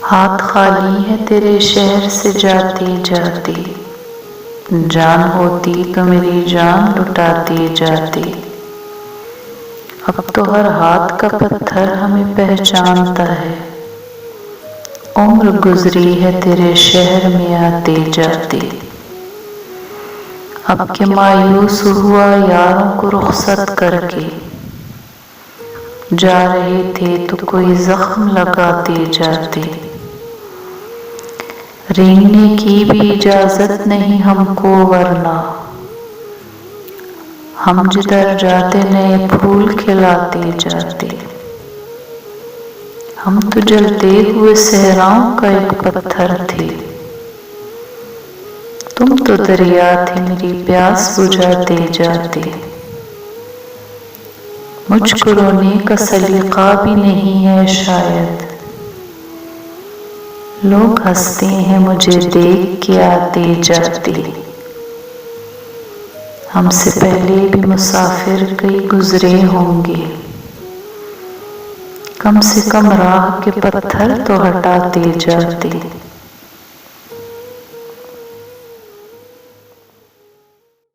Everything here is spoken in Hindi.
हाथ खाली है तेरे शहर से जाते जाते, जान होती तो मेरी जान लुटाते जाते। अब तो हर हाथ का पत्थर हमें पहचानता है, उम्र गुजरी है तेरे शहर में आते जाते। अब के मायूस हुआ यारों को रुखसत करके, जा रहे थे तो कोई जख्म लगाते जाते। रेंगने की भी इजाजत नहीं हमको, वरना हम जिधर जाते नए फूल खिलाते जाते। हम तो जलते हुए सहराओं का एक पत्थर थे, तुम तो दरिया थे मेरी प्यास बुझाते जाते। मुझको रोने का सलीका भी नहीं है शायद, लोग हंसते हैं मुझे देख के आते जाते। हमसे पहले भी मुसाफिर कई गुजरे होंगे, कम से कम राह के पत्थर तो हटाते जाते।